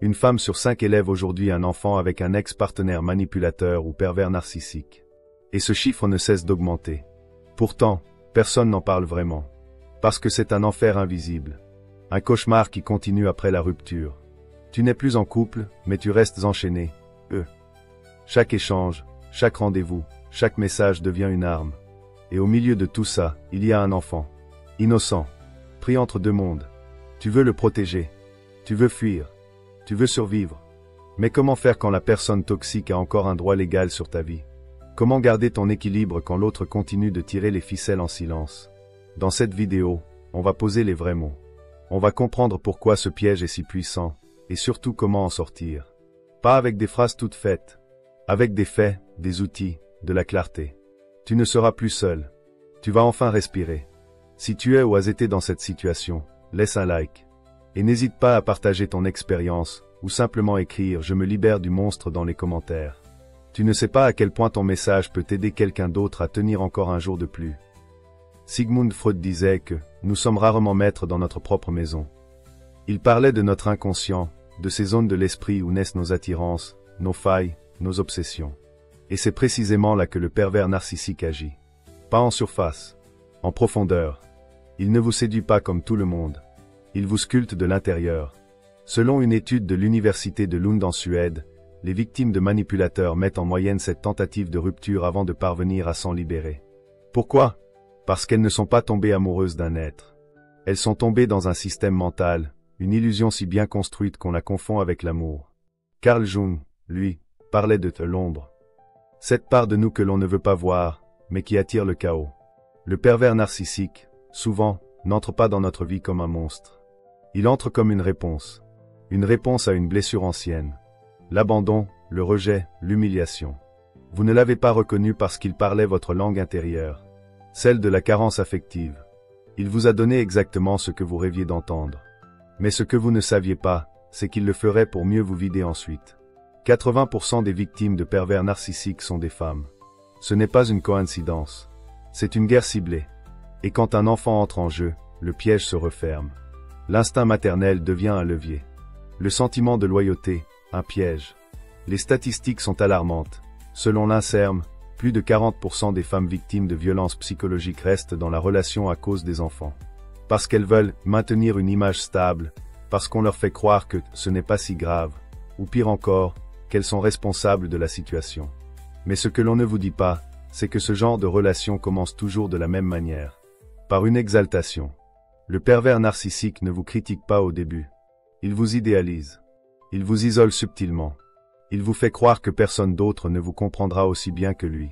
Une femme sur 5 élève aujourd'hui un enfant avec un ex-partenaire manipulateur ou pervers narcissique. Et ce chiffre ne cesse d'augmenter. Pourtant, personne n'en parle vraiment. Parce que c'est un enfer invisible. Un cauchemar qui continue après la rupture. Tu n'es plus en couple, mais tu restes enchaîné. Chaque échange, chaque rendez-vous, chaque message devient une arme. Et au milieu de tout ça, il y a un enfant. Innocent. Pris entre deux mondes. Tu veux le protéger. Tu veux fuir. Tu veux survivre. Mais comment faire quand la personne toxique a encore un droit légal sur ta vie? Comment garder ton équilibre quand l'autre continue de tirer les ficelles en silence? Dans cette vidéo, on va poser les vrais mots. On va comprendre pourquoi ce piège est si puissant, et surtout comment en sortir. Pas avec des phrases toutes faites. Avec des faits, des outils, de la clarté. Tu ne seras plus seul. Tu vas enfin respirer. Si tu es ou as été dans cette situation, laisse un like. Et n'hésite pas à partager ton expérience, ou simplement écrire « Je me libère du monstre » dans les commentaires. Tu ne sais pas à quel point ton message peut aider quelqu'un d'autre à tenir encore un jour de plus. Sigmund Freud disait que « Nous sommes rarement maîtres dans notre propre maison ». Il parlait de notre inconscient, de ces zones de l'esprit où naissent nos attirances, nos failles, nos obsessions. Et c'est précisément là que le pervers narcissique agit. Pas en surface, en profondeur. Il ne vous séduit pas comme tout le monde. Il vous sculpte de l'intérieur. Selon une étude de l'université de Lund en Suède, les victimes de manipulateurs mettent en moyenne cette tentative de rupture avant de parvenir à s'en libérer. Pourquoi? Parce qu'elles ne sont pas tombées amoureuses d'un être. Elles sont tombées dans un système mental, une illusion si bien construite qu'on la confond avec l'amour. Carl Jung, lui, parlait de l'ombre. Cette part de nous que l'on ne veut pas voir, mais qui attire le chaos. Le pervers narcissique, souvent, n'entre pas dans notre vie comme un monstre. Il entre comme une réponse à une blessure ancienne. L'abandon, le rejet, l'humiliation. Vous ne l'avez pas reconnu parce qu'il parlait votre langue intérieure, celle de la carence affective. Il vous a donné exactement ce que vous rêviez d'entendre. Mais ce que vous ne saviez pas, c'est qu'il le ferait pour mieux vous vider ensuite. 80% des victimes de pervers narcissiques sont des femmes. Ce n'est pas une coïncidence. C'est une guerre ciblée. Et quand un enfant entre en jeu, le piège se referme. L'instinct maternel devient un levier. Le sentiment de loyauté, un piège. Les statistiques sont alarmantes. Selon l'INSERM, plus de 40% des femmes victimes de violences psychologiques restent dans la relation à cause des enfants. Parce qu'elles veulent maintenir une image stable, parce qu'on leur fait croire que ce n'est pas si grave, ou pire encore, qu'elles sont responsables de la situation. Mais ce que l'on ne vous dit pas, c'est que ce genre de relation commence toujours de la même manière. Par une exaltation. Le pervers narcissique ne vous critique pas au début. Il vous idéalise. Il vous isole subtilement. Il vous fait croire que personne d'autre ne vous comprendra aussi bien que lui.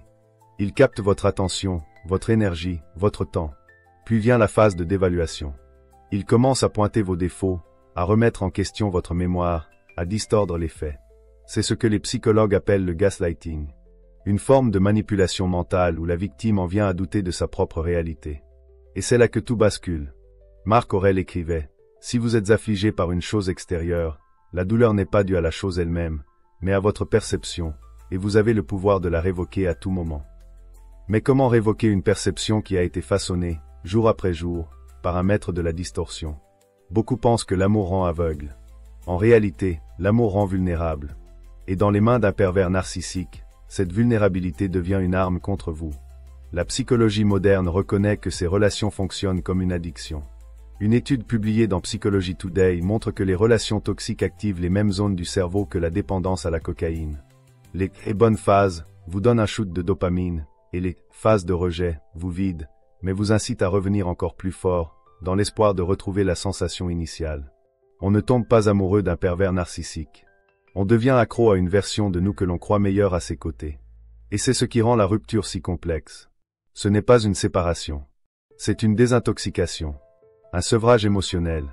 Il capte votre attention, votre énergie, votre temps. Puis vient la phase de dévaluation. Il commence à pointer vos défauts, à remettre en question votre mémoire, à distordre les faits. C'est ce que les psychologues appellent le gaslighting. Une forme de manipulation mentale où la victime en vient à douter de sa propre réalité. Et c'est là que tout bascule. Marc Aurèle écrivait « Si vous êtes affligé par une chose extérieure, la douleur n'est pas due à la chose elle-même, mais à votre perception, et vous avez le pouvoir de la révoquer à tout moment. » Mais comment révoquer une perception qui a été façonnée, jour après jour, par un maître de la distorsion? Beaucoup pensent que l'amour rend aveugle. En réalité, l'amour rend vulnérable. Et dans les mains d'un pervers narcissique, cette vulnérabilité devient une arme contre vous. La psychologie moderne reconnaît que ces relations fonctionnent comme une addiction. Une étude publiée dans Psychology Today montre que les relations toxiques activent les mêmes zones du cerveau que la dépendance à la cocaïne. Les bonnes phases vous donnent un shoot de dopamine, et les phases de rejet vous vident, mais vous incitent à revenir encore plus fort, dans l'espoir de retrouver la sensation initiale. On ne tombe pas amoureux d'un pervers narcissique. On devient accro à une version de nous que l'on croit meilleure à ses côtés. Et c'est ce qui rend la rupture si complexe. Ce n'est pas une séparation. C'est une désintoxication. Un sevrage émotionnel.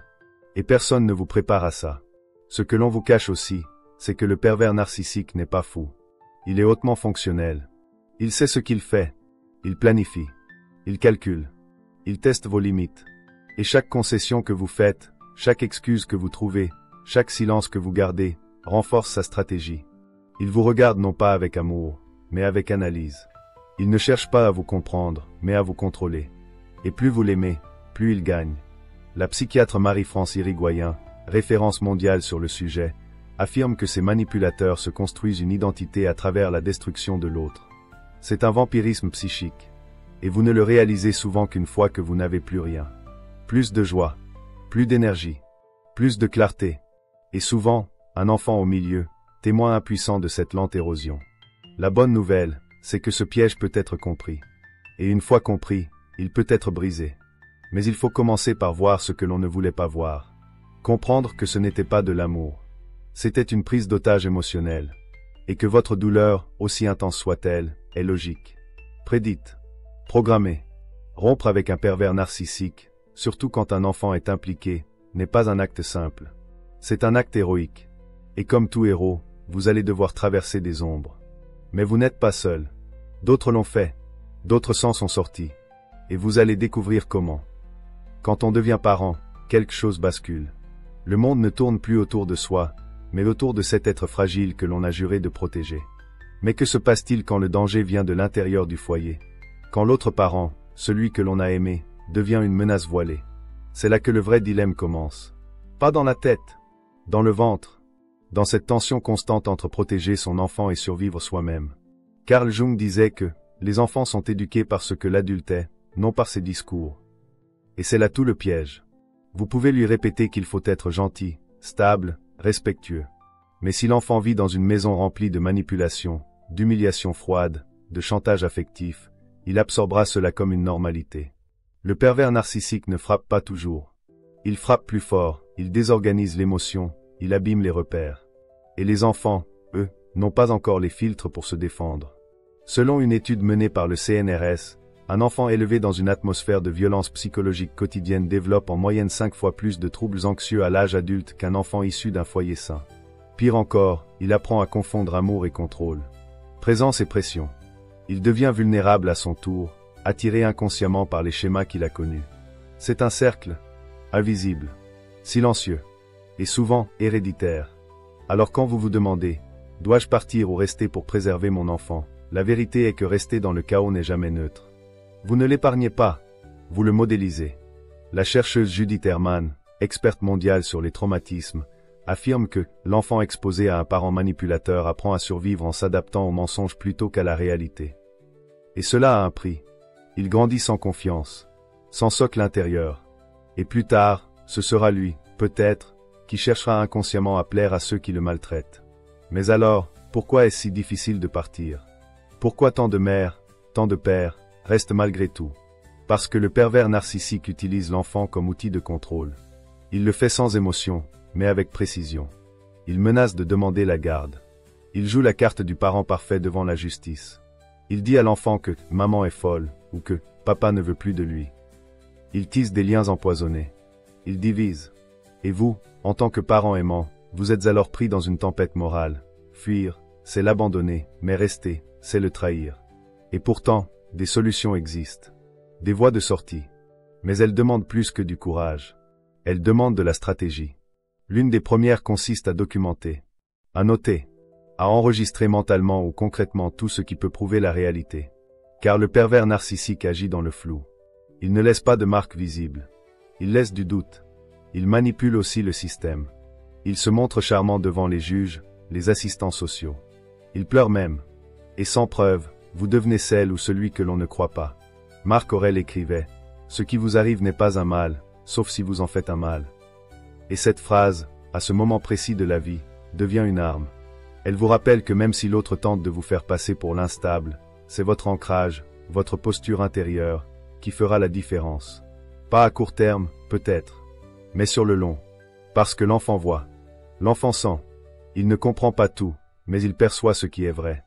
Et personne ne vous prépare à ça. Ce que l'on vous cache aussi, c'est que le pervers narcissique n'est pas fou. Il est hautement fonctionnel. Il sait ce qu'il fait. Il planifie. Il calcule. Il teste vos limites. Et chaque concession que vous faites, chaque excuse que vous trouvez, chaque silence que vous gardez, renforce sa stratégie. Il vous regarde non pas avec amour, mais avec analyse. Il ne cherche pas à vous comprendre, mais à vous contrôler. Et plus vous l'aimez, plus il gagne. La psychiatre Marie-France Irigoyen, référence mondiale sur le sujet, affirme que ces manipulateurs se construisent une identité à travers la destruction de l'autre. C'est un vampirisme psychique. Et vous ne le réalisez souvent qu'une fois que vous n'avez plus rien. Plus de joie, plus d'énergie, plus de clarté. Et souvent, un enfant au milieu, témoin impuissant de cette lente érosion. La bonne nouvelle, c'est que ce piège peut être compris. Et une fois compris, il peut être brisé. Mais il faut commencer par voir ce que l'on ne voulait pas voir. Comprendre que ce n'était pas de l'amour. C'était une prise d'otage émotionnelle. Et que votre douleur, aussi intense soit-elle, est logique. Prédite. Programmée. Rompre avec un pervers narcissique, surtout quand un enfant est impliqué, n'est pas un acte simple. C'est un acte héroïque. Et comme tout héros, vous allez devoir traverser des ombres. Mais vous n'êtes pas seul. D'autres l'ont fait. D'autres s'en sont sortis. Et vous allez découvrir comment. Quand on devient parent, quelque chose bascule. Le monde ne tourne plus autour de soi, mais autour de cet être fragile que l'on a juré de protéger. Mais que se passe-t-il quand le danger vient de l'intérieur du foyer? Quand l'autre parent, celui que l'on a aimé, devient une menace voilée. C'est là que le vrai dilemme commence. Pas dans la tête, dans le ventre. Dans cette tension constante entre protéger son enfant et survivre soi-même. Carl Jung disait que les enfants sont éduqués par ce que l'adulte est, non par ses discours. Et c'est là tout le piège. Vous pouvez lui répéter qu'il faut être gentil, stable, respectueux. Mais si l'enfant vit dans une maison remplie de manipulation, d'humiliation froide, de chantage affectif, il absorbera cela comme une normalité. Le pervers narcissique ne frappe pas toujours. Il frappe plus fort, il désorganise l'émotion, il abîme les repères. Et les enfants, eux, n'ont pas encore les filtres pour se défendre. Selon une étude menée par le CNRS, un enfant élevé dans une atmosphère de violence psychologique quotidienne développe en moyenne 5 fois plus de troubles anxieux à l'âge adulte qu'un enfant issu d'un foyer sain. Pire encore, il apprend à confondre amour et contrôle. Présence et pression. Il devient vulnérable à son tour, attiré inconsciemment par les schémas qu'il a connus. C'est un cercle, invisible, silencieux, et souvent héréditaire. Alors quand vous vous demandez, dois-je partir ou rester pour préserver mon enfant, la vérité est que rester dans le chaos n'est jamais neutre. Vous ne l'épargnez pas, vous le modélisez. La chercheuse Judith Herman, experte mondiale sur les traumatismes, affirme que l'enfant exposé à un parent manipulateur apprend à survivre en s'adaptant aux mensonges plutôt qu'à la réalité. Et cela a un prix. Il grandit sans confiance, sans socle intérieur. Et plus tard, ce sera lui, peut-être, qui cherchera inconsciemment à plaire à ceux qui le maltraitent. Mais alors, pourquoi est-ce si difficile de partir? Pourquoi tant de mères, tant de pères, restent malgré tout? Parce que le pervers narcissique utilise l'enfant comme outil de contrôle. Il le fait sans émotion, mais avec précision. Il menace de demander la garde. Il joue la carte du parent parfait devant la justice. Il dit à l'enfant que maman est folle, ou que papa ne veut plus de lui. Il tisse des liens empoisonnés. Il divise. Et vous, en tant que parent aimant, vous êtes alors pris dans une tempête morale. Fuir, c'est l'abandonner, mais rester, c'est le trahir. Et pourtant, des solutions existent. Des voies de sortie. Mais elles demandent plus que du courage. Elles demandent de la stratégie. L'une des premières consiste à documenter, à noter, à enregistrer mentalement ou concrètement tout ce qui peut prouver la réalité. Car le pervers narcissique agit dans le flou. Il ne laisse pas de marque visible. Il laisse du doute. Il manipule aussi le système. Il se montre charmant devant les juges, les assistants sociaux. Il pleure même. Et sans preuve, vous devenez celle ou celui que l'on ne croit pas. Marc Aurèle écrivait « Ce qui vous arrive n'est pas un mal, sauf si vous en faites un mal ». Et cette phrase, à ce moment précis de la vie, devient une arme. Elle vous rappelle que même si l'autre tente de vous faire passer pour l'instable, c'est votre ancrage, votre posture intérieure, qui fera la différence. Pas à court terme, peut-être, mais sur le long. Parce que l'enfant voit. L'enfant sent. Il ne comprend pas tout, mais il perçoit ce qui est vrai.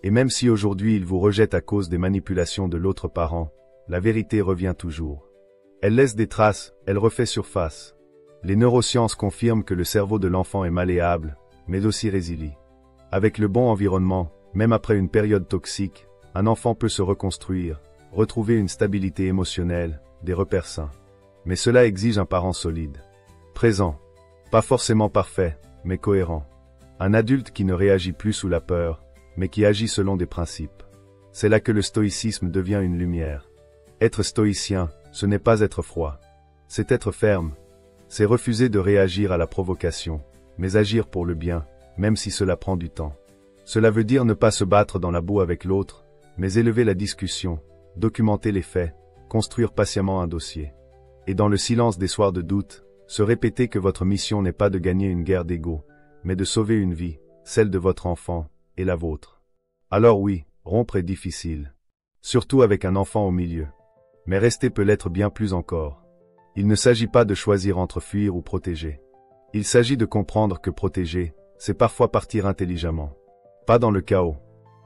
Et même si aujourd'hui il vous rejette à cause des manipulations de l'autre parent, la vérité revient toujours. Elle laisse des traces, elle refait surface. Les neurosciences confirment que le cerveau de l'enfant est malléable, mais aussi résilient. Avec le bon environnement, même après une période toxique, un enfant peut se reconstruire, retrouver une stabilité émotionnelle, des repères sains. Mais cela exige un parent solide. Présent. Pas forcément parfait, mais cohérent. Un adulte qui ne réagit plus sous la peur, mais qui agit selon des principes. C'est là que le stoïcisme devient une lumière. Être stoïcien, ce n'est pas être froid. C'est être ferme. C'est refuser de réagir à la provocation, mais agir pour le bien, même si cela prend du temps. Cela veut dire ne pas se battre dans la boue avec l'autre, mais élever la discussion, documenter les faits, construire patiemment un dossier. Et dans le silence des soirs de doute, se répéter que votre mission n'est pas de gagner une guerre d'ego, mais de sauver une vie, celle de votre enfant, et la vôtre. Alors oui, rompre est difficile. Surtout avec un enfant au milieu. Mais rester peut l'être bien plus encore. Il ne s'agit pas de choisir entre fuir ou protéger. Il s'agit de comprendre que protéger, c'est parfois partir intelligemment. Pas dans le chaos,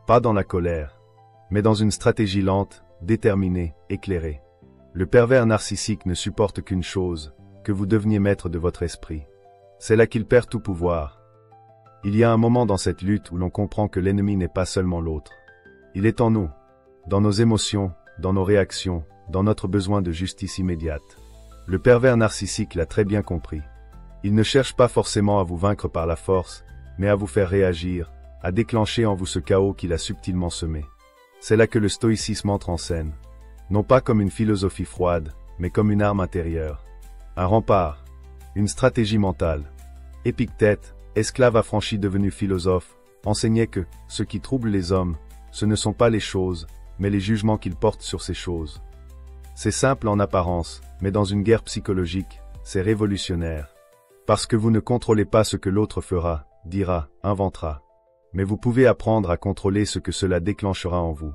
pas dans la colère, mais dans une stratégie lente, déterminée, éclairée. Le pervers narcissique ne supporte qu'une chose, que vous deveniez maître de votre esprit. C'est là qu'il perd tout pouvoir. Il y a un moment dans cette lutte où l'on comprend que l'ennemi n'est pas seulement l'autre. Il est en nous, dans nos émotions, dans nos réactions, dans notre besoin de justice immédiate. Le pervers narcissique l'a très bien compris. Il ne cherche pas forcément à vous vaincre par la force, mais à vous faire réagir, à déclencher en vous ce chaos qu'il a subtilement semé. C'est là que le stoïcisme entre en scène. Non pas comme une philosophie froide, mais comme une arme intérieure. Un rempart, une stratégie mentale. Épictète, esclave affranchi devenu philosophe, enseignait que ce qui trouble les hommes, ce ne sont pas les choses, mais les jugements qu'ils portent sur ces choses. C'est simple en apparence, mais dans une guerre psychologique, c'est révolutionnaire. Parce que vous ne contrôlez pas ce que l'autre fera, dira, inventera. Mais vous pouvez apprendre à contrôler ce que cela déclenchera en vous.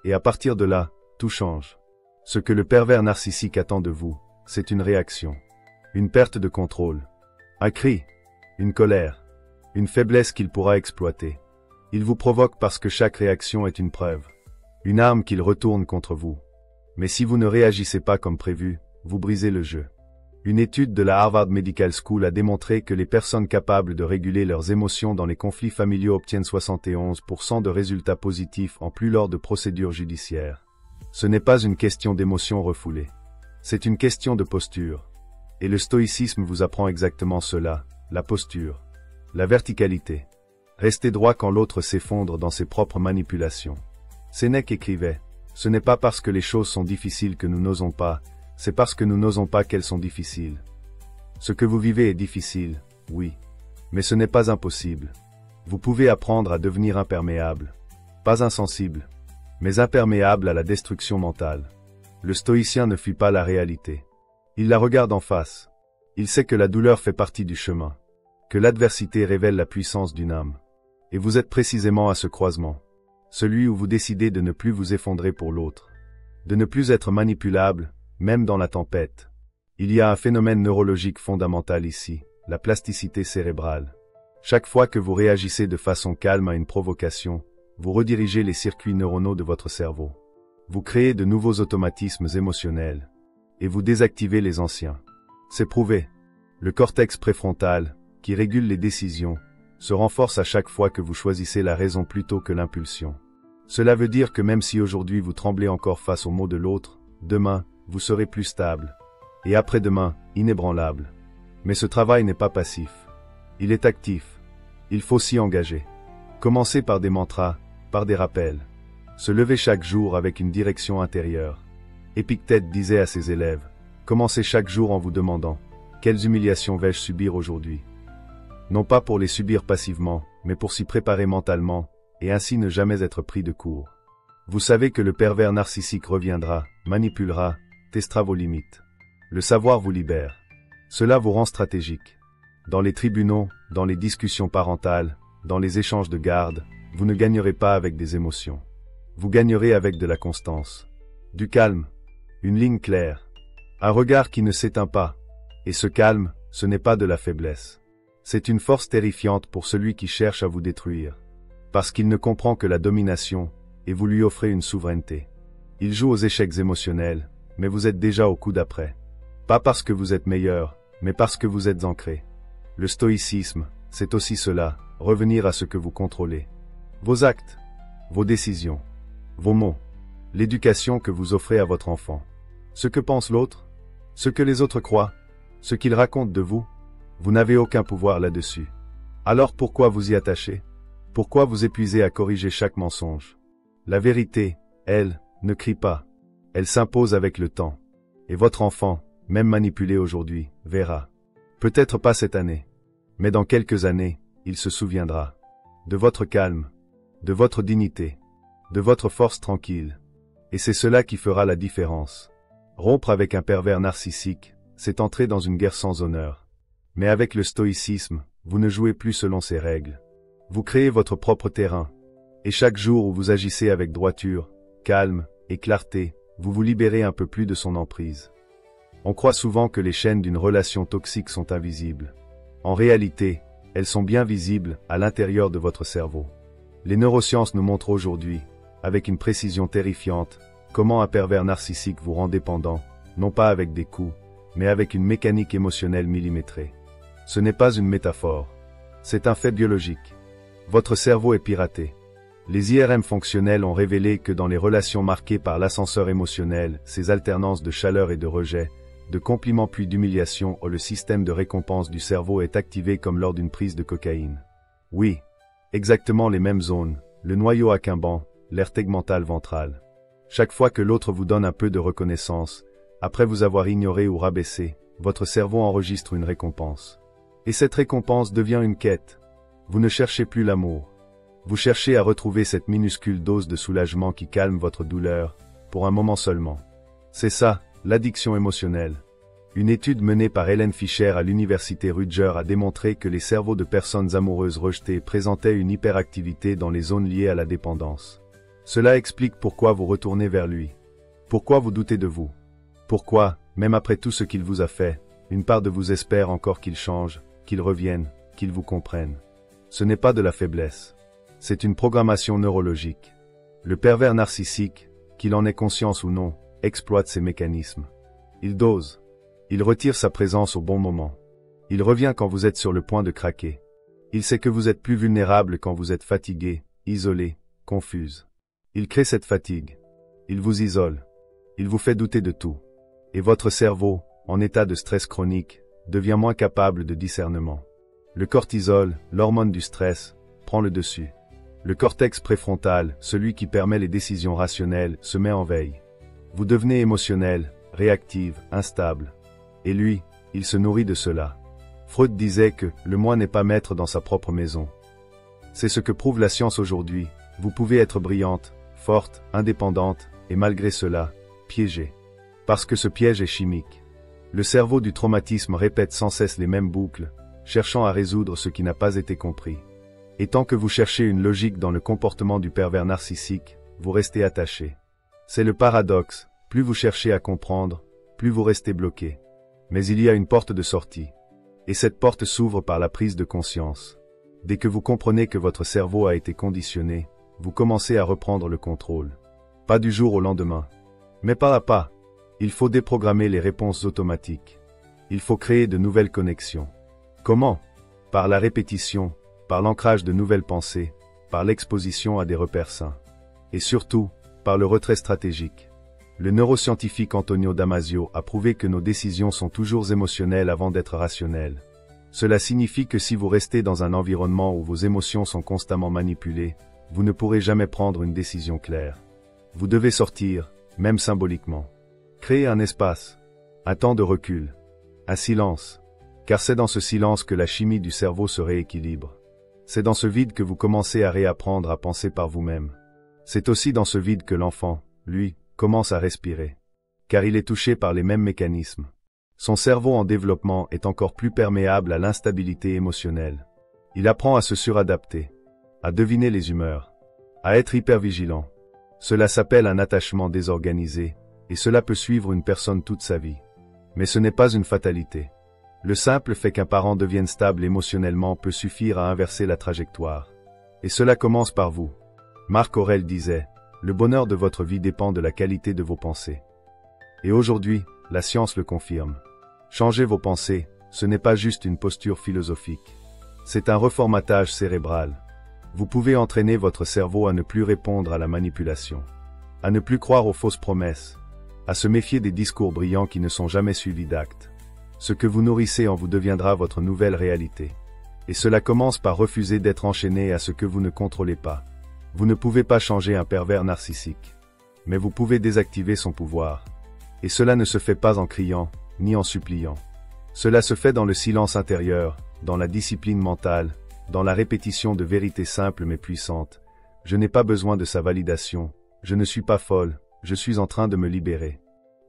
Et à partir de là, tout change. Ce que le pervers narcissique attend de vous, c'est une réaction. Une perte de contrôle. Un cri. Une colère. Une faiblesse qu'il pourra exploiter. Il vous provoque parce que chaque réaction est une preuve. Une arme qu'il retourne contre vous. Mais si vous ne réagissez pas comme prévu, vous brisez le jeu. Une étude de la Harvard Medical School a démontré que les personnes capables de réguler leurs émotions dans les conflits familiaux obtiennent 71% de résultats positifs en plus lors de procédures judiciaires. Ce n'est pas une question d'émotion refoulée. C'est une question de posture. Et le stoïcisme vous apprend exactement cela, la posture. La verticalité. Rester droit quand l'autre s'effondre dans ses propres manipulations. Sénèque écrivait, « Ce n'est pas parce que les choses sont difficiles que nous n'osons pas, c'est parce que nous n'osons pas qu'elles sont difficiles. Ce que vous vivez est difficile, oui. Mais ce n'est pas impossible. Vous pouvez apprendre à devenir imperméable. Pas insensible, mais imperméable à la destruction mentale. Le stoïcien ne fuit pas la réalité. Il la regarde en face. Il sait que la douleur fait partie du chemin. Que l'adversité révèle la puissance d'une âme. Et vous êtes précisément à ce croisement. Celui où vous décidez de ne plus vous effondrer pour l'autre. De ne plus être manipulable, même dans la tempête. Il y a un phénomène neurologique fondamental ici, la plasticité cérébrale. Chaque fois que vous réagissez de façon calme à une provocation, vous redirigez les circuits neuronaux de votre cerveau. Vous créez de nouveaux automatismes émotionnels. Et vous désactivez les anciens. C'est prouvé. Le cortex préfrontal, qui régule les décisions, se renforce à chaque fois que vous choisissez la raison plutôt que l'impulsion. Cela veut dire que même si aujourd'hui vous tremblez encore face aux mots de l'autre, demain, vous serez plus stable. Et après-demain, inébranlable. Mais ce travail n'est pas passif. Il est actif. Il faut s'y engager. Commencez par des mantras, par des rappels. Se lever chaque jour avec une direction intérieure. Épictète disait à ses élèves, commencez chaque jour en vous demandant, quelles humiliations vais-je subir aujourd'hui? Non pas pour les subir passivement, mais pour s'y préparer mentalement, et ainsi ne jamais être pris de court. Vous savez que le pervers narcissique reviendra, manipulera, testera vos limites. Le savoir vous libère. Cela vous rend stratégique. Dans les tribunaux, dans les discussions parentales, dans les échanges de garde, vous ne gagnerez pas avec des émotions. Vous gagnerez avec de la constance. Du calme. Une ligne claire. Un regard qui ne s'éteint pas. Et ce calme, ce n'est pas de la faiblesse. C'est une force terrifiante pour celui qui cherche à vous détruire. Parce qu'il ne comprend que la domination, et vous lui offrez une souveraineté. Il joue aux échecs émotionnels, mais vous êtes déjà au coup d'après. Pas parce que vous êtes meilleur, mais parce que vous êtes ancré. Le stoïcisme, c'est aussi cela, revenir à ce que vous contrôlez. Vos actes, vos décisions, vos mots, l'éducation que vous offrez à votre enfant. Ce que pense l'autre, ce que les autres croient, ce qu'ils racontent de vous, vous n'avez aucun pouvoir là-dessus. Alors pourquoi vous y attachez? Pourquoi vous épuisez à corriger chaque mensonge? La vérité, elle, ne crie pas. Elle s'impose avec le temps. Et votre enfant, même manipulé aujourd'hui, verra. Peut-être pas cette année. Mais dans quelques années, il se souviendra de votre calme, de votre dignité, de votre force tranquille. Et c'est cela qui fera la différence. Rompre avec un pervers narcissique, c'est entrer dans une guerre sans honneur. Mais avec le stoïcisme, vous ne jouez plus selon ses règles. Vous créez votre propre terrain. Et chaque jour où vous agissez avec droiture, calme et clarté, vous vous libérez un peu plus de son emprise. On croit souvent que les chaînes d'une relation toxique sont invisibles. En réalité, elles sont bien visibles à l'intérieur de votre cerveau. Les neurosciences nous montrent aujourd'hui, avec une précision terrifiante, comment un pervers narcissique vous rend dépendant, non pas avec des coups, mais avec une mécanique émotionnelle millimétrée. Ce n'est pas une métaphore. C'est un fait biologique. Votre cerveau est piraté. Les IRM fonctionnels ont révélé que dans les relations marquées par l'ascenseur émotionnel, ces alternances de chaleur et de rejet, de compliments puis d'humiliation, le système de récompense du cerveau est activé comme lors d'une prise de cocaïne. Oui, exactement les mêmes zones, le noyau accumbens, l'aire tegmentale ventrale. Chaque fois que l'autre vous donne un peu de reconnaissance, après vous avoir ignoré ou rabaissé, votre cerveau enregistre une récompense. Et cette récompense devient une quête. Vous ne cherchez plus l'amour. Vous cherchez à retrouver cette minuscule dose de soulagement qui calme votre douleur, pour un moment seulement. C'est ça, l'addiction émotionnelle. Une étude menée par Helen Fisher à l'université Rutgers a démontré que les cerveaux de personnes amoureuses rejetées présentaient une hyperactivité dans les zones liées à la dépendance. Cela explique pourquoi vous retournez vers lui. Pourquoi vous doutez de vous. Pourquoi, même après tout ce qu'il vous a fait, une part de vous espère encore qu'il change, qu'il revienne, qu'il vous comprenne. Ce n'est pas de la faiblesse. C'est une programmation neurologique. Le pervers narcissique, qu'il en ait conscience ou non, exploite ces mécanismes. Il dose. Il retire sa présence au bon moment. Il revient quand vous êtes sur le point de craquer. Il sait que vous êtes plus vulnérable quand vous êtes fatigué, isolé, confuse. Il crée cette fatigue. Il vous isole. Il vous fait douter de tout. Et votre cerveau, en état de stress chronique, devient moins capable de discernement. Le cortisol, l'hormone du stress, prend le dessus. Le cortex préfrontal, celui qui permet les décisions rationnelles, se met en veille. Vous devenez émotionnel, réactive, instable. Et lui, il se nourrit de cela. Freud disait que le moi n'est pas maître dans sa propre maison. C'est ce que prouve la science aujourd'hui. Vous pouvez être brillante, forte, indépendante, et malgré cela, piégée. Parce que ce piège est chimique. Le cerveau du traumatisme répète sans cesse les mêmes boucles, cherchant à résoudre ce qui n'a pas été compris. Et tant que vous cherchez une logique dans le comportement du pervers narcissique, vous restez attaché. C'est le paradoxe, plus vous cherchez à comprendre, plus vous restez bloqué. Mais il y a une porte de sortie. Et cette porte s'ouvre par la prise de conscience. Dès que vous comprenez que votre cerveau a été conditionné, vous commencez à reprendre le contrôle. Pas du jour au lendemain. Mais pas à pas. Il faut déprogrammer les réponses automatiques. Il faut créer de nouvelles connexions. Comment? Par la répétition, par l'ancrage de nouvelles pensées, par l'exposition à des repères sains. Et surtout, par le retrait stratégique. Le neuroscientifique Antonio Damasio a prouvé que nos décisions sont toujours émotionnelles avant d'être rationnelles. Cela signifie que si vous restez dans un environnement où vos émotions sont constamment manipulées, vous ne pourrez jamais prendre une décision claire. Vous devez sortir, même symboliquement. Créer un espace, un temps de recul, un silence, car c'est dans ce silence que la chimie du cerveau se rééquilibre. C'est dans ce vide que vous commencez à réapprendre à penser par vous-même. C'est aussi dans ce vide que l'enfant, lui, commence à respirer. Car il est touché par les mêmes mécanismes. Son cerveau en développement est encore plus perméable à l'instabilité émotionnelle. Il apprend à se suradapter, à deviner les humeurs, à être hypervigilant. Cela s'appelle un attachement désorganisé, et cela peut suivre une personne toute sa vie. Mais ce n'est pas une fatalité. Le simple fait qu'un parent devienne stable émotionnellement peut suffire à inverser la trajectoire. Et cela commence par vous. Marc Aurèle disait, « Le bonheur de votre vie dépend de la qualité de vos pensées. » Et aujourd'hui, la science le confirme. Changer vos pensées, ce n'est pas juste une posture philosophique. C'est un reformatage cérébral. Vous pouvez entraîner votre cerveau à ne plus répondre à la manipulation, à ne plus croire aux fausses promesses, à se méfier des discours brillants qui ne sont jamais suivis d'actes. Ce que vous nourrissez en vous deviendra votre nouvelle réalité. Et cela commence par refuser d'être enchaîné à ce que vous ne contrôlez pas. Vous ne pouvez pas changer un pervers narcissique. Mais vous pouvez désactiver son pouvoir. Et cela ne se fait pas en criant, ni en suppliant. Cela se fait dans le silence intérieur, dans la discipline mentale, dans la répétition de vérités simples mais puissantes. Je n'ai pas besoin de sa validation. Je ne suis pas folle. Je suis en train de me libérer.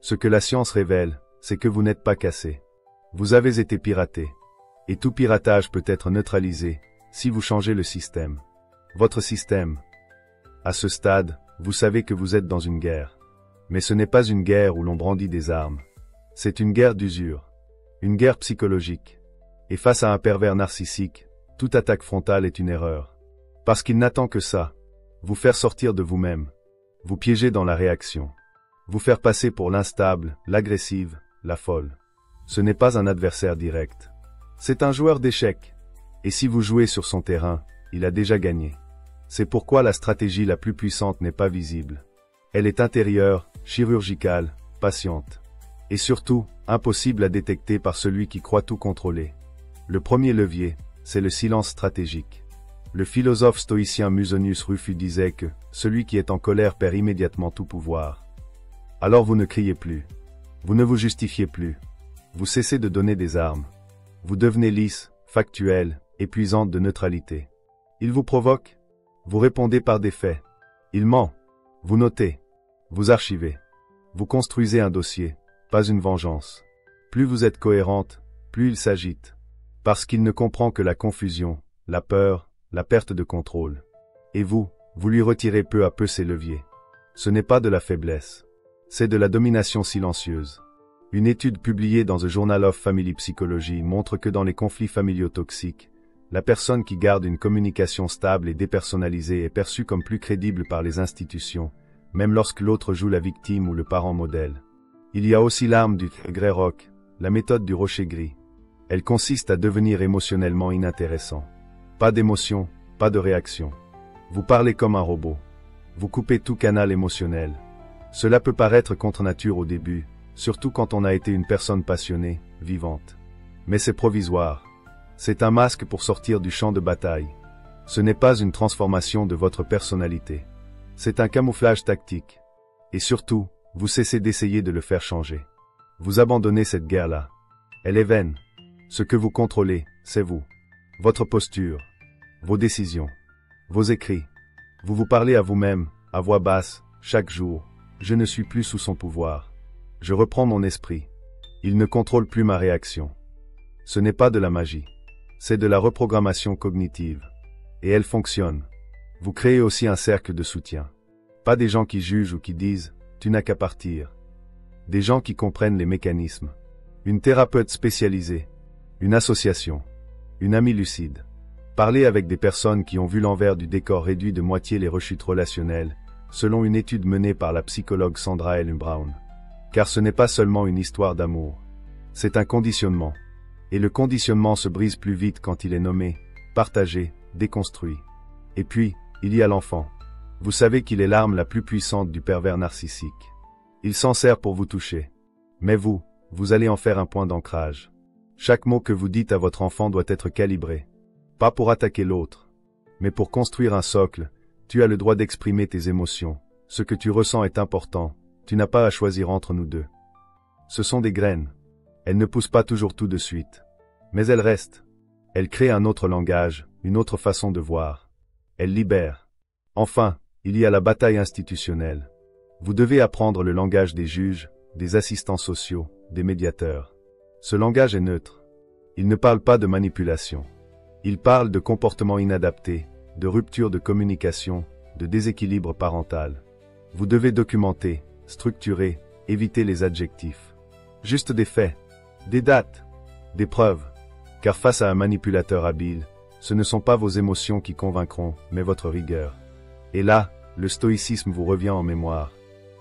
Ce que la science révèle, c'est que vous n'êtes pas cassé. Vous avez été piraté. Et tout piratage peut être neutralisé si vous changez le système. Votre système. À ce stade, vous savez que vous êtes dans une guerre. Mais ce n'est pas une guerre où l'on brandit des armes. C'est une guerre d'usure. Une guerre psychologique. Et face à un pervers narcissique, toute attaque frontale est une erreur. Parce qu'il n'attend que ça. Vous faire sortir de vous-même. Vous piéger dans la réaction. Vous faire passer pour l'instable, l'agressive, la folle. Ce n'est pas un adversaire direct. C'est un joueur d'échecs. Et si vous jouez sur son terrain, il a déjà gagné. C'est pourquoi la stratégie la plus puissante n'est pas visible. Elle est intérieure, chirurgicale, patiente. Et surtout, impossible à détecter par celui qui croit tout contrôler. Le premier levier, c'est le silence stratégique. Le philosophe stoïcien Musonius Rufus disait que celui qui est en colère perd immédiatement tout pouvoir. Alors vous ne criez plus. Vous ne vous justifiez plus. Vous cessez de donner des armes. Vous devenez lisse, factuelle, épuisante de neutralité. Il vous provoque. Vous répondez par des faits. Il ment. Vous notez. Vous archivez. Vous construisez un dossier, pas une vengeance. Plus vous êtes cohérente, plus il s'agite. Parce qu'il ne comprend que la confusion, la peur, la perte de contrôle. Et vous lui retirez peu à peu ses leviers. Ce n'est pas de la faiblesse. C'est de la domination silencieuse. Une étude publiée dans The Journal of Family Psychology montre que dans les conflits familiaux toxiques, la personne qui garde une communication stable et dépersonnalisée est perçue comme plus crédible par les institutions, même lorsque l'autre joue la victime ou le parent modèle. Il y a aussi l'arme du Grey Rock, la méthode du rocher gris. Elle consiste à devenir émotionnellement inintéressant. Pas d'émotion, pas de réaction. Vous parlez comme un robot. Vous coupez tout canal émotionnel. Cela peut paraître contre nature au début, surtout quand on a été une personne passionnée, vivante. Mais c'est provisoire. C'est un masque pour sortir du champ de bataille. Ce n'est pas une transformation de votre personnalité. C'est un camouflage tactique. Et surtout, vous cessez d'essayer de le faire changer. Vous abandonnez cette guerre-là. Elle est vaine. Ce que vous contrôlez, c'est vous. Votre posture. Vos décisions. Vos écrits. Vous vous parlez à vous-même, à voix basse, chaque jour. Je ne suis plus sous son pouvoir. Je reprends mon esprit. Il ne contrôle plus ma réaction. Ce n'est pas de la magie. C'est de la reprogrammation cognitive. Et elle fonctionne. Vous créez aussi un cercle de soutien. Pas des gens qui jugent ou qui disent « tu n'as qu'à partir ». Des gens qui comprennent les mécanismes. Une thérapeute spécialisée. Une association. Une amie lucide. Parler avec des personnes qui ont vu l'envers du décor réduit de moitié les rechutes relationnelles, selon une étude menée par la psychologue Sandra L. Brown. Car ce n'est pas seulement une histoire d'amour. C'est un conditionnement. Et le conditionnement se brise plus vite quand il est nommé, partagé, déconstruit. Et puis, il y a l'enfant. Vous savez qu'il est l'arme la plus puissante du pervers narcissique. Il s'en sert pour vous toucher. Mais vous allez en faire un point d'ancrage. Chaque mot que vous dites à votre enfant doit être calibré. Pas pour attaquer l'autre, mais pour construire un socle. Tu as le droit d'exprimer tes émotions. Ce que tu ressens est important. Tu n'as pas à choisir entre nous deux. Ce sont des graines. Elles ne poussent pas toujours tout de suite. Mais elles restent. Elles créent un autre langage, une autre façon de voir. Elles libèrent. Enfin, il y a la bataille institutionnelle. Vous devez apprendre le langage des juges, des assistants sociaux, des médiateurs. Ce langage est neutre. Il ne parle pas de manipulation. Il parle de comportements inadaptés, de rupture de communication, de déséquilibre parental. Vous devez documenter, structurer, éviter les adjectifs. Juste des faits, des dates, des preuves. Car face à un manipulateur habile, ce ne sont pas vos émotions qui convaincront, mais votre rigueur. Et là, le stoïcisme vous revient en mémoire.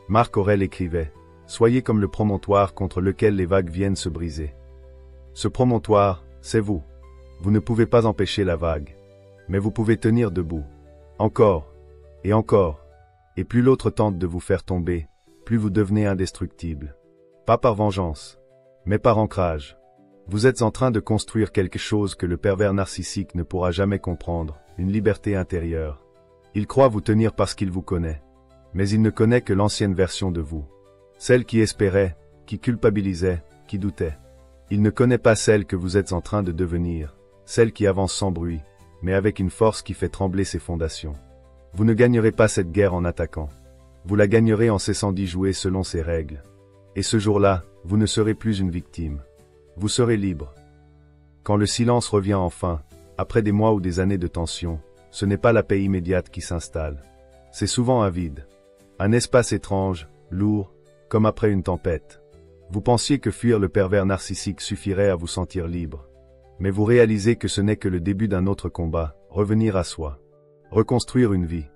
Marc Aurèle écrivait « Soyez comme le promontoire contre lequel les vagues viennent se briser. » Ce promontoire, c'est vous. Vous ne pouvez pas empêcher la vague. Mais vous pouvez tenir debout. Encore. Et encore. Et plus l'autre tente de vous faire tomber, plus vous devenez indestructible. Pas par vengeance, mais par ancrage. Vous êtes en train de construire quelque chose que le pervers narcissique ne pourra jamais comprendre, une liberté intérieure. Il croit vous tenir parce qu'il vous connaît. Mais il ne connaît que l'ancienne version de vous. Celle qui espérait, qui culpabilisait, qui doutait. Il ne connaît pas celle que vous êtes en train de devenir, celle qui avance sans bruit, mais avec une force qui fait trembler ses fondations. Vous ne gagnerez pas cette guerre en attaquant. Vous la gagnerez en cessant d'y jouer selon ses règles. Et ce jour-là, vous ne serez plus une victime. Vous serez libre. Quand le silence revient enfin, après des mois ou des années de tension, ce n'est pas la paix immédiate qui s'installe. C'est souvent un vide. Un espace étrange, lourd, comme après une tempête. Vous pensiez que fuir le pervers narcissique suffirait à vous sentir libre. Mais vous réalisez que ce n'est que le début d'un autre combat, revenir à soi. Reconstruire une vie.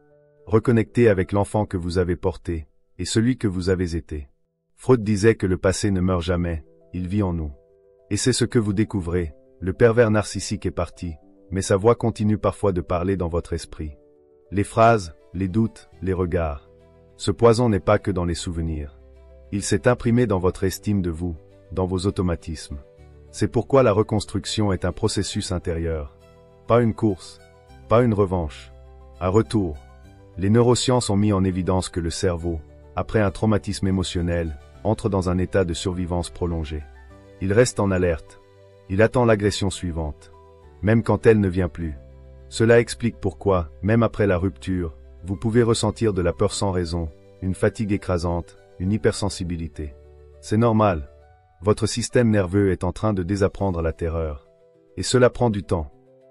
Reconnecter avec l'enfant que vous avez porté, et celui que vous avez été. Freud disait que le passé ne meurt jamais, il vit en nous. Et c'est ce que vous découvrez, le pervers narcissique est parti, mais sa voix continue parfois de parler dans votre esprit. Les phrases, les doutes, les regards. Ce poison n'est pas que dans les souvenirs. Il s'est imprimé dans votre estime de vous, dans vos automatismes. C'est pourquoi la reconstruction est un processus intérieur. Pas une course, pas une revanche. Un retour. Les neurosciences ont mis en évidence que le cerveau, après un traumatisme émotionnel, entre dans un état de survivance prolongé. Il reste en alerte. Il attend l'agression suivante. Même quand elle ne vient plus. Cela explique pourquoi, même après la rupture, vous pouvez ressentir de la peur sans raison, une fatigue écrasante, une hypersensibilité. C'est normal. Votre système nerveux est en train de désapprendre la terreur. Et cela prend du temps.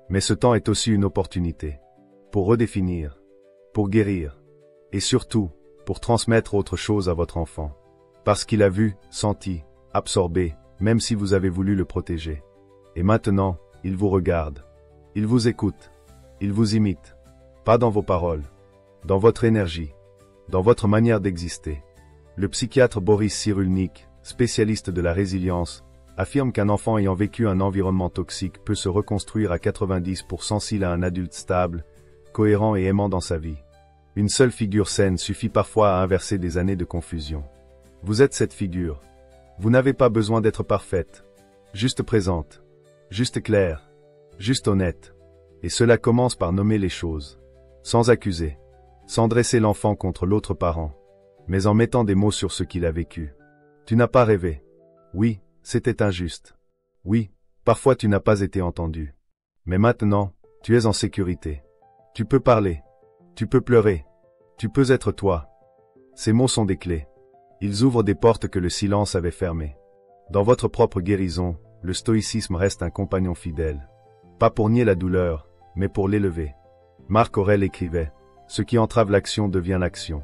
Mais ce temps est aussi une opportunité. Pour redéfinir. Pour guérir. Et surtout, pour transmettre autre chose à votre enfant. Parce qu'il a vu, senti, absorbé, même si vous avez voulu le protéger. Et maintenant, il vous regarde. Il vous écoute. Il vous imite. Pas dans vos paroles. Dans votre énergie. Dans votre manière d'exister. Le psychiatre Boris Cyrulnik, spécialiste de la résilience, affirme qu'un enfant ayant vécu un environnement toxique peut se reconstruire à 90% s'il a un adulte stable, cohérent et aimant dans sa vie. Une seule figure saine suffit parfois à inverser des années de confusion. Vous êtes cette figure. Vous n'avez pas besoin d'être parfaite. Juste présente. Juste claire. Juste honnête. Et cela commence par nommer les choses. Sans accuser. Sans dresser l'enfant contre l'autre parent. Mais en mettant des mots sur ce qu'il a vécu. Tu n'as pas rêvé. Oui, c'était injuste. Oui, parfois tu n'as pas été entendu. Mais maintenant, tu es en sécurité. Tu peux parler. Tu peux pleurer. Tu peux être toi. Ces mots sont des clés. Ils ouvrent des portes que le silence avait fermées. Dans votre propre guérison, le stoïcisme reste un compagnon fidèle. Pas pour nier la douleur, mais pour l'élever. Marc Aurèle écrivait « Ce qui entrave l'action devient l'action ».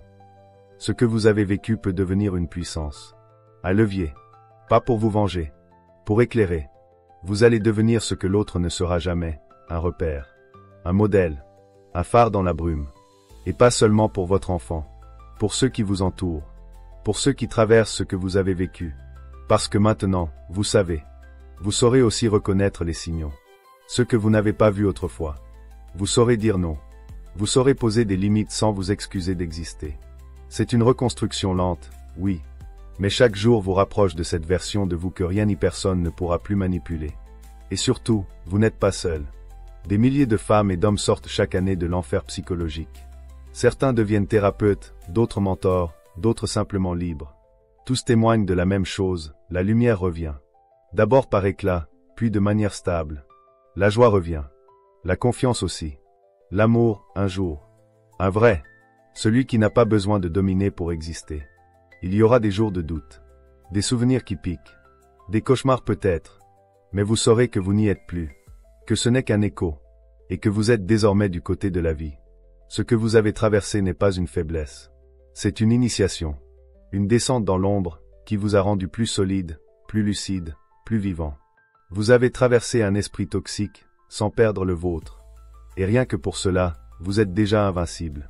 Ce que vous avez vécu peut devenir une puissance. Un levier. Pas pour vous venger. Pour éclairer. Vous allez devenir ce que l'autre ne sera jamais, un repère. Un modèle. Un phare dans la brume. Et pas seulement pour votre enfant. Pour ceux qui vous entourent. Pour ceux qui traversent ce que vous avez vécu. Parce que maintenant, vous savez. Vous saurez aussi reconnaître les signaux. Ceux que vous n'avez pas vus autrefois. Vous saurez dire non. Vous saurez poser des limites sans vous excuser d'exister. C'est une reconstruction lente, oui. Mais chaque jour vous rapproche de cette version de vous que rien ni personne ne pourra plus manipuler. Et surtout, vous n'êtes pas seul. Des milliers de femmes et d'hommes sortent chaque année de l'enfer psychologique. Certains deviennent thérapeutes, d'autres mentors, d'autres simplement libres. Tous témoignent de la même chose, la lumière revient. D'abord par éclat, puis de manière stable. La joie revient. La confiance aussi. L'amour, un jour. Un vrai. Celui qui n'a pas besoin de dominer pour exister. Il y aura des jours de doute. Des souvenirs qui piquent. Des cauchemars peut-être. Mais vous saurez que vous n'y êtes plus. Que ce n'est qu'un écho. Et que vous êtes désormais du côté de la vie. Ce que vous avez traversé n'est pas une faiblesse. C'est une initiation. Une descente dans l'ombre, qui vous a rendu plus solide, plus lucide, plus vivant. Vous avez traversé un esprit toxique, sans perdre le vôtre. Et rien que pour cela, vous êtes déjà invincible.